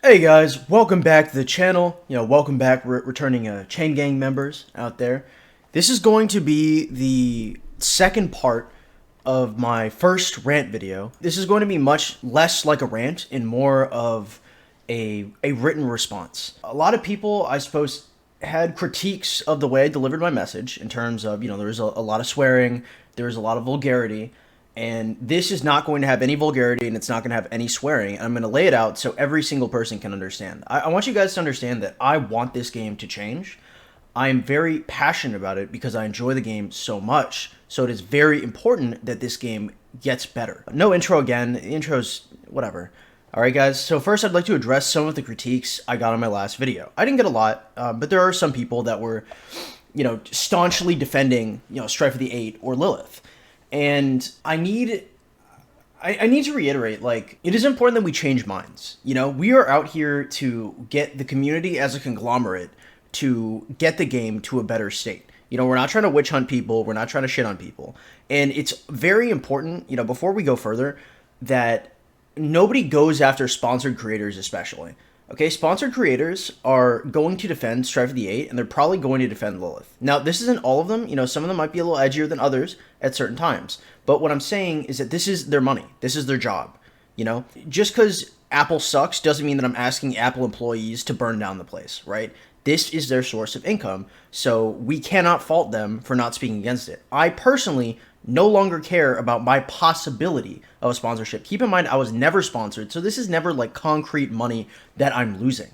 Hey guys, welcome back to the channel. Welcome back returning Chain Gang members out there. This is going to be the second part of my first rant video. This is going to be much less like a rant and more of a written response. A lot of people, I suppose, had critiques of the way I delivered my message in terms of, there was a lot of swearing, there was a lot of vulgarity. And this is not going to have any vulgarity and it's not going to have any swearing. I'm going to lay it out so every single person can understand. I want you guys to understand that I want this game to change. I'm very passionate about it because I enjoy the game so much. So it is very important that this game gets better. No intro again. The intro's whatever. Alright guys, so first I'd like to address some of the critiques I got on my last video. I didn't get a lot, but there are some people that were, staunchly defending, Strife of the 8 or Lilith. And I need to reiterate, it is important that we change minds. We are out here to get the community as a conglomerate to get the game to a better state. We're not trying to witch hunt people. We're not trying to shit on people. And it's very important, before we go further, that nobody goes after sponsored creators especially. Okay, sponsored creators are going to defend Strife of the 8, and they're probably going to defend Lilith. Now, this isn't all of them. Some of them might be a little edgier than others at certain times. But what I'm saying is that this is their money. This is their job. Just because Apple sucks doesn't mean that I'm asking Apple employees to burn down the place, right? This is their source of income, so we cannot fault them for not speaking against it. I personally no longer care about my possibility of a sponsorship. Keep in mind, I was never sponsored, so this is never like concrete money that I'm losing.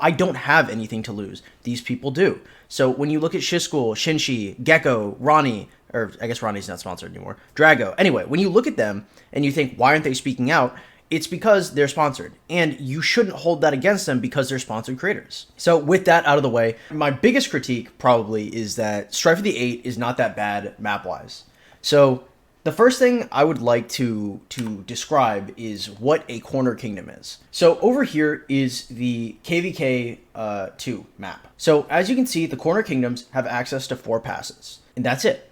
I don't have anything to lose. These people do. So when you look at Shishkul, Shinshi, Gecko, Ronnie, or I guess Ronnie's not sponsored anymore, Drago. Anyway, when you look at them and you think, why aren't they speaking out? It's because they're sponsored, and you shouldn't hold that against them because they're sponsored creators. So with that out of the way, my biggest critique probably is that Strife of the 8 is not that bad map-wise. So the first thing I would like to describe is what a corner kingdom is. So over here is the KVK 2 map. So as you can see, the corner kingdoms have access to 4 passes, and that's it.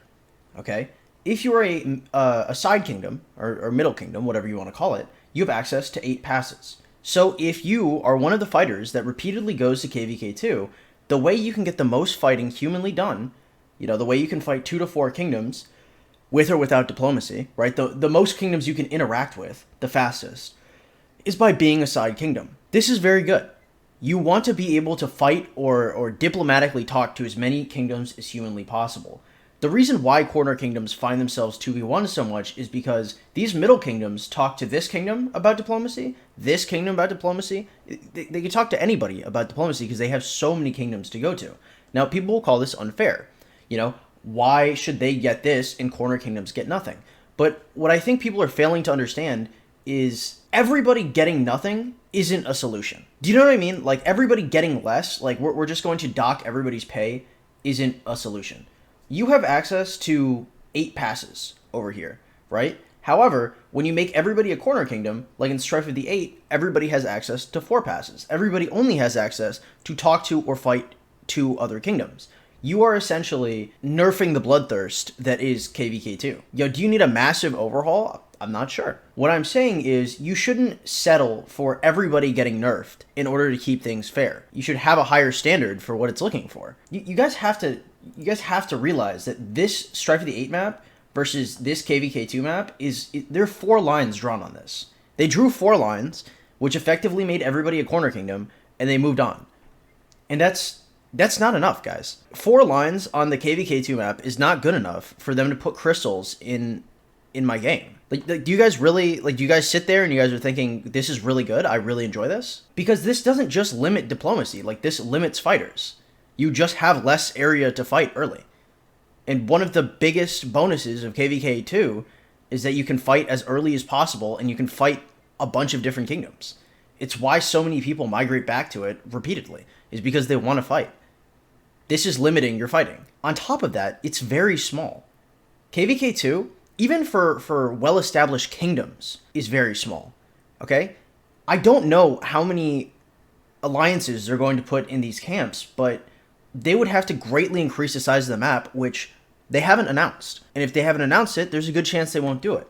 Okay? If you're a side kingdom, or middle kingdom, whatever you want to call it, you have access to 8 passes. So if you are one of the fighters that repeatedly goes to KVK2, the way you can get the most fighting humanly done, the way you can fight 2 to 4 kingdoms, with or without diplomacy, right? The most kingdoms you can interact with, the fastest, is by being a side kingdom. This is very good. You want to be able to fight or diplomatically talk to as many kingdoms as humanly possible. The reason why corner kingdoms find themselves 2v1 so much is because these middle kingdoms talk to this kingdom about diplomacy, this kingdom about diplomacy. They can talk to anybody about diplomacy because they have so many kingdoms to go to. Now, people will call this unfair. Why should they get this and corner kingdoms get nothing? But what I think people are failing to understand is everybody getting nothing isn't a solution. Do you know what I mean? Like, everybody getting less, like we're just going to dock everybody's pay isn't a solution. You have access to 8 passes over here, right? However, when you make everybody a corner kingdom, like in Strife of the 8, everybody has access to 4 passes. Everybody only has access to talk to or fight 2 other kingdoms. You are essentially nerfing the bloodthirst that is KVK2. Do you need a massive overhaul? I'm not sure. What I'm saying is you shouldn't settle for everybody getting nerfed in order to keep things fair. You should have a higher standard for what it's looking for. You guys have to realize that this Strife of the 8 map versus this KVK2 map there are 4 lines drawn on this. They drew 4 lines, which effectively made everybody a corner kingdom, and they moved on. And that's not enough, guys. 4 lines on the KVK2 map is not good enough for them to put crystals in my game. Do you guys really, do you guys sit there and you guys are thinking, this is really good, I really enjoy this? Because this doesn't just limit diplomacy, this limits fighters. You just have less area to fight early. And one of the biggest bonuses of KVK2 is that you can fight as early as possible and you can fight a bunch of different kingdoms. It's why so many people migrate back to it repeatedly, is because they want to fight. This is limiting your fighting. On top of that, it's very small. KVK2, even for well-established kingdoms, is very small. Okay? I don't know how many alliances they're going to put in these camps, but they would have to greatly increase the size of the map, which they haven't announced. And if they haven't announced it, there's a good chance they won't do it.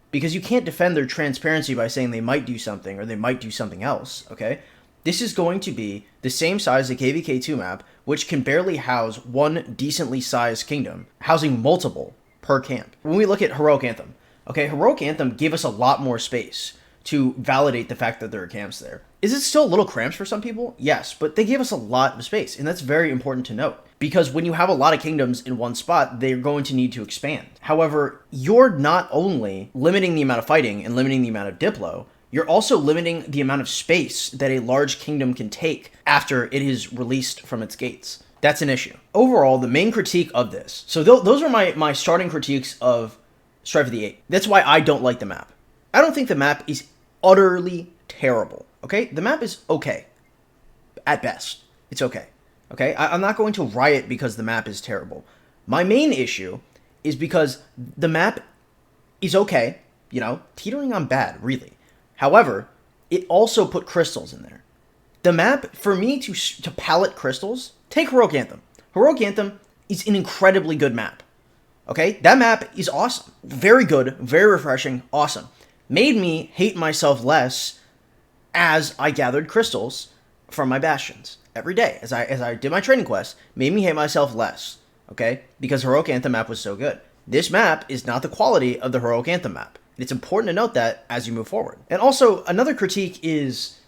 Because you can't defend their transparency by saying they might do something or they might do something else, okay? This is going to be the same size as a KVK2 map, which can barely house one decently sized kingdom, housing multiple per camp. When we look at Heroic Anthem, okay, Heroic Anthem gave us a lot more space to validate the fact that there are camps there. Is it still a little cramped for some people? Yes, but they gave us a lot of space, and that's very important to note. Because when you have a lot of kingdoms in one spot, they're going to need to expand. However, you're not only limiting the amount of fighting and limiting the amount of Diplo, you're also limiting the amount of space that a large kingdom can take after it is released from its gates. That's an issue. Overall, the main critique of this, so those are my starting critiques of Strife of the Eight. That's why I don't like the map. I don't think the map is utterly terrible, okay? The map is okay. At best, it's okay, okay? I'm not going to riot because the map is terrible. My main issue is because the map is okay, you know, teetering on bad, really. However, it also put crystals in there. The map, for me to palette crystals, take Heroic Anthem. Heroic Anthem is an incredibly good map, okay? That map is awesome. Very good, very refreshing, awesome. Made me hate myself less as I gathered crystals from my bastions every day. As I did my training quest, made me hate myself less, okay? Because Heroic Anthem map was so good. This map is not the quality of the Heroic Anthem map. It's important to note that as you move forward. And also, another critique is,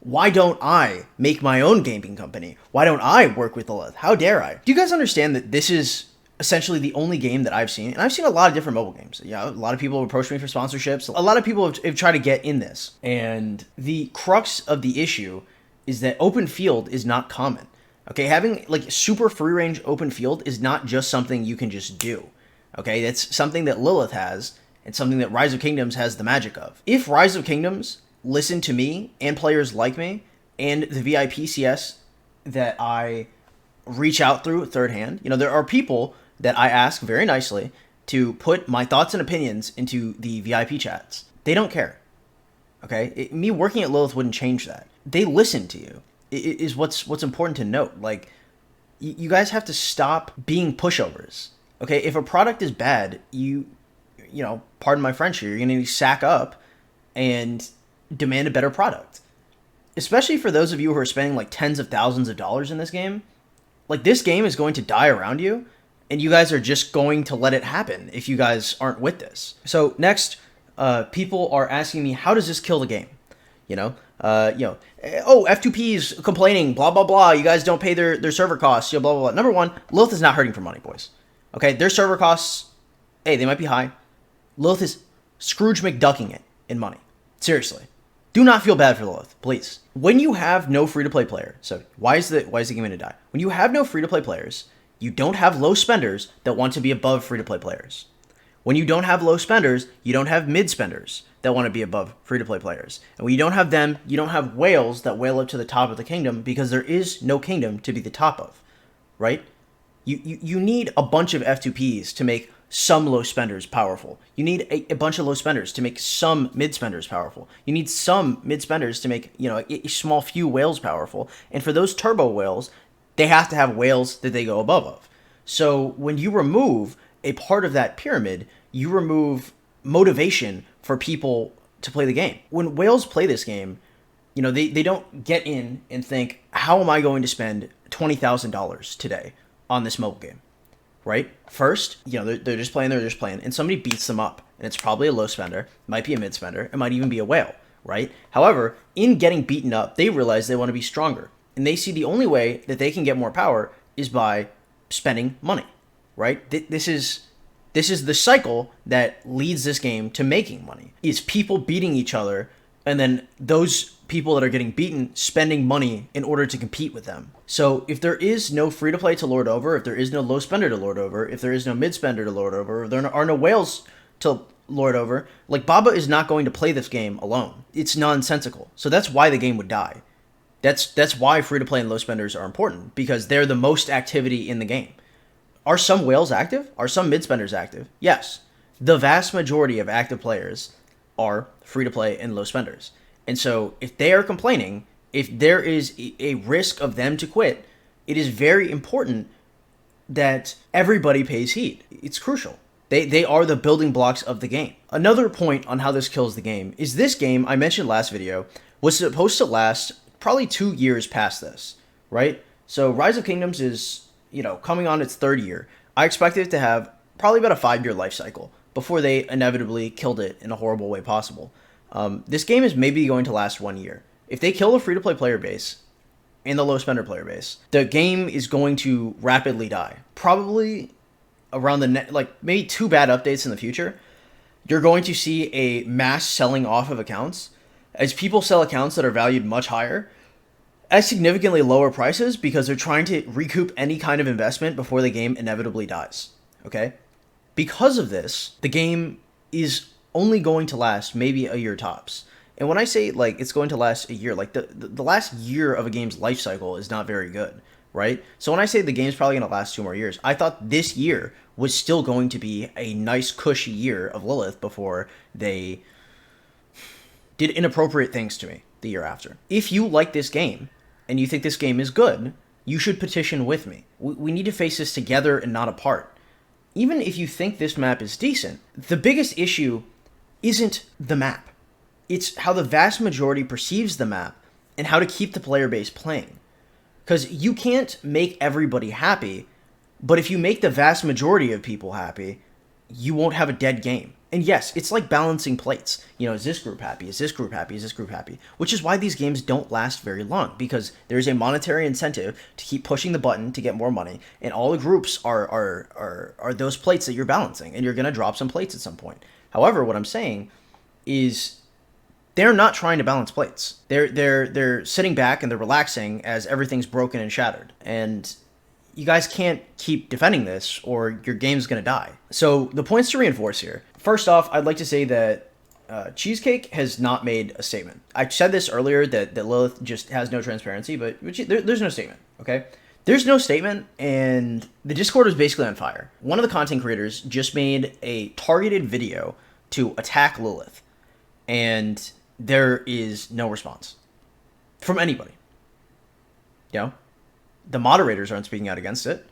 why don't I make my own gaming company? Why don't I work with Lilith? How dare I? Do you guys understand that this is essentially the only game that I've seen, and I've seen a lot of different mobile games. Yeah, a lot of people have approached me for sponsorships. A lot of people have tried to get in this. And the crux of the issue is that open field is not common. Okay, having like super free range open field is not just something you can just do. Okay, that's something that Lilith has, and something that Rise of Kingdoms has the magic of. If Rise of Kingdoms listened to me and players like me and the VIP CS that I reach out through third hand, you know, there are people that I ask very nicely to put my thoughts and opinions into the VIP chats. They don't care. Okay? Me working at Lilith wouldn't change that. They listen to you. It is what's important to note. Like, you guys have to stop being pushovers. Okay? If a product is bad, you know, pardon my French here, you're going to sack up and demand a better product. Especially for those of you who are spending like tens of thousands of dollars in this game. Like, this game is going to die around you, and you guys are just going to let it happen if you guys aren't with this. So next, people are asking me, how does this kill the game? Oh, F2P is complaining, blah, blah, blah. You guys don't pay their server costs, blah, blah, blah. Number one, Lilith is not hurting for money, boys. Okay, their server costs, hey, they might be high. Lilith is Scrooge McDucking it in money. Seriously. Do not feel bad for Lilith, please. When you have no free-to-play player, so why is the game going to die? When you have no free-to-play players, you don't have low spenders that want to be above free-to-play players. When you don't have low spenders, you don't have mid-spenders that want to be above free-to-play players. And when you don't have them, you don't have whales that whale up to the top of the kingdom because there is no kingdom to be the top of, right? You need a bunch of F2Ps to make some low spenders powerful. You need a bunch of low spenders to make some mid spenders powerful. You need some mid spenders to make, you know, a small few whales powerful. And for those turbo whales, they have to have whales that they go above of. So when you remove a part of that pyramid, you remove motivation for people to play the game. When whales play this game, you know, they don't get in and think, how am I going to spend $20,000 today on this mobile game? Right? First, you know, they're just playing, and somebody beats them up. And it's probably a low spender, might be a mid spender, it might even be a whale, right? However, in getting beaten up, they realize they want to be stronger. And they see the only way that they can get more power is by spending money, right? This is the cycle that leads this game to making money. It's people beating each other, and then those people that are getting beaten spending money in order to compete with them. So if there is no free-to-play to lord over, if there is no low spender to lord over, if there is no mid-spender to lord over, if there are no whales to lord over, like, Baba is not going to play this game alone. It's nonsensical. So that's why the game would die. That's why free-to-play and low spenders are important, because they're the most activity in the game. Are some whales active? Are some mid-spenders active? Yes. The vast majority of active players are free-to-play and low spenders. And so if they are complaining, if there is a risk of them to quit, it is very important that everybody pays heed. It's crucial. They are the building blocks of the game. Another point on how this kills the game is this game, I mentioned last video, was supposed to last probably 2 years past this, right? So Rise of Kingdoms is, coming on its third year. I expected it to have probably about a 5-year life cycle before they inevitably killed it in a horrible way possible. This game is maybe going to last 1 year. If they kill the free-to-play player base and the low-spender player base, the game is going to rapidly die. Probably around maybe 2 bad updates in the future, you're going to see a mass selling off of accounts as people sell accounts that are valued much higher at significantly lower prices because they're trying to recoup any kind of investment before the game inevitably dies. Okay? Because of this, the game is only going to last maybe a year tops. And when I say it's going to last a year, the last year of a game's life cycle is not very good, right? So when I say the game's probably going to last 2 more years, I thought this year was still going to be a nice cushy year of Lilith before they did inappropriate things to me the year after. If you like this game and you think this game is good, you should petition with me. We need to face this together and not apart. Even if you think this map is decent, the biggest issue isn't the map. It's how the vast majority perceives the map and how to keep the player base playing. Because you can't make everybody happy, but if you make the vast majority of people happy, you won't have a dead game. And yes, it's like balancing plates. Is this group happy? Is this group happy? Is this group happy? Which is why these games don't last very long, because there's a monetary incentive to keep pushing the button to get more money, and all the groups are those plates that you're balancing, and you're going to drop some plates at some point. However, what I'm saying is they're not trying to balance plates. They're sitting back and they're relaxing as everything's broken and shattered. And you guys can't keep defending this or your game's going to die. So the points to reinforce here. First off, I'd like to say that Cheesecake has not made a statement. I said this earlier that Lilith just has no transparency, but there's no statement, okay? There's no statement, and the Discord is basically on fire. One of the content creators just made a targeted video to attack Lilith, and there is no response from anybody. The moderators aren't speaking out against it,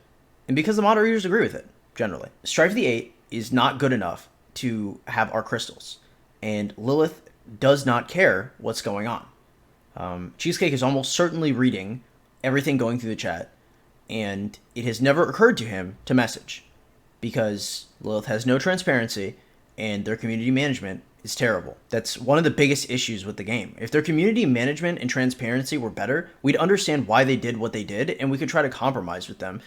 and because the moderators agree with it, generally. Strife the 8 is not good enough to have our crystals, and Lilith does not care what's going on. Cheesecake is almost certainly reading everything going through the chat, and it has never occurred to him to message, because Lilith has no transparency, and their community management is terrible. That's one of the biggest issues with the game. If their community management and transparency were better, we'd understand why they did what they did, and we could try to compromise with them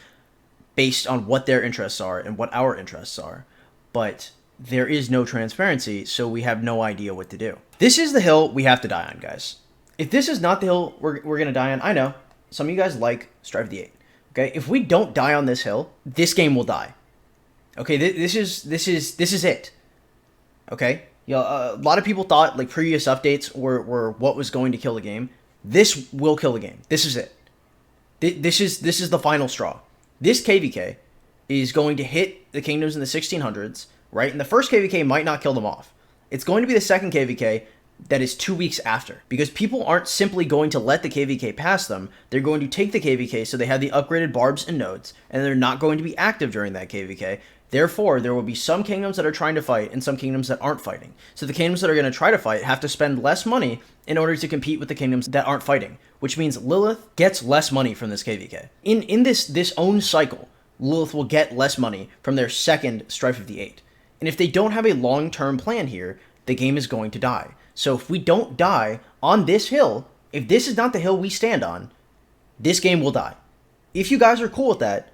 based on what their interests are and what our interests are. But there is no transparency, so we have no idea what to do. This is the hill we have to die on, guys. If this is not the hill we're going to die on, I know some of you guys like Strive the 8. Okay, if we don't die on this hill, this game will die. Okay, this is it. Okay, a lot of people thought previous updates were what was going to kill the game. This will kill the game. This is it. This is the final straw. This KVK is going to hit the kingdoms in the 1600s, right? And the first KVK might not kill them off. It's going to be the second KVK that is 2 weeks after, because people aren't simply going to let the KVK pass them. They're going to take the KVK so they have the upgraded barbs and nodes, and they're not going to be active during that KVK. Therefore, there will be some kingdoms that are trying to fight and some kingdoms that aren't fighting. So the kingdoms that are going to try to fight have to spend less money in order to compete with the kingdoms that aren't fighting, which means Lilith gets less money from this KVK. In this own cycle, Lilith will get less money from their second Strife of the 8. And if they don't have a long-term plan here, the game is going to die. So if we don't die on this hill, if this is not the hill we stand on, this game will die. If you guys are cool with that,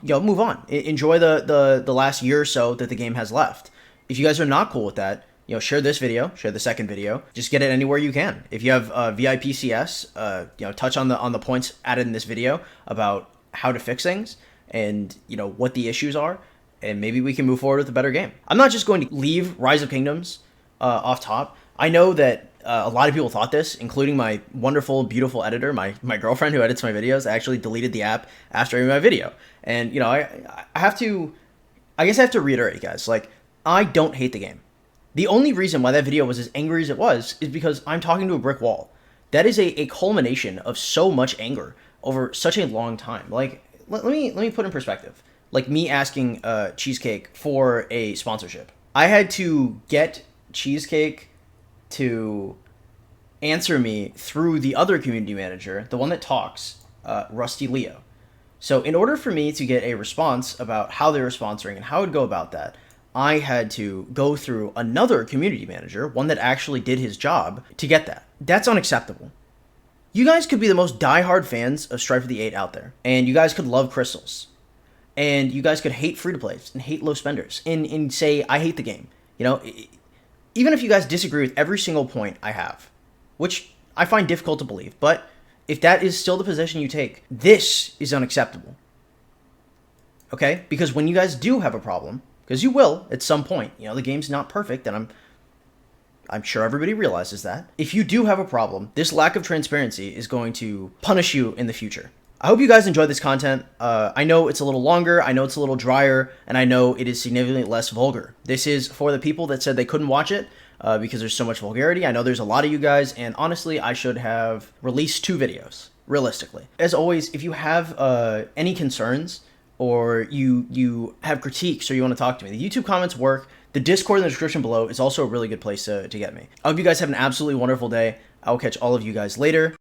move on. Enjoy the last year or so that the game has left. If you guys are not cool with that, share this video, share the second video. Just get it anywhere you can. If you have VIP CS, touch on the points added in this video about how to fix things and what the issues are, and maybe we can move forward with a better game. I'm not just going to leave Rise of Kingdoms off top. I know that a lot of people thought this, including my wonderful, beautiful editor, my girlfriend who edits my videos. I actually deleted the app after I made my video. And, I have to reiterate, guys, I don't hate the game. The only reason why that video was as angry as it was is because I'm talking to a brick wall. That is a culmination of so much anger over such a long time. Let me put in perspective. Me asking Cheesecake for a sponsorship. I had to get Cheesecake to answer me through the other community manager, the one that talks, Rusty Leo. So in order for me to get a response about how they were sponsoring and how I would go about that, I had to go through another community manager, one that actually did his job, to get that. That's unacceptable. You guys could be the most diehard fans of Strife of the 8 out there, and you guys could love crystals, and you guys could hate free-to-plays and hate low spenders, and say, I hate the game. You know, even if you guys disagree with every single point I have, which I find difficult to believe, but if that is still the position you take, this is unacceptable. Okay? Because when you guys do have a problem, because you will at some point, you know, the game's not perfect, and I'm sure everybody realizes that. If you do have a problem, this lack of transparency is going to punish you in the future. I hope you guys enjoyed this content. I know it's a little longer, I know it's a little drier, and I know it is significantly less vulgar. This is for the people that said they couldn't watch it because there's so much vulgarity. I know there's a lot of you guys, and honestly, I should have released 2 videos, realistically. As always, if you have any concerns, or you have critiques, or you want to talk to me, the YouTube comments work. The Discord in the description below is also a really good place to get me. I hope you guys have an absolutely wonderful day. I will catch all of you guys later.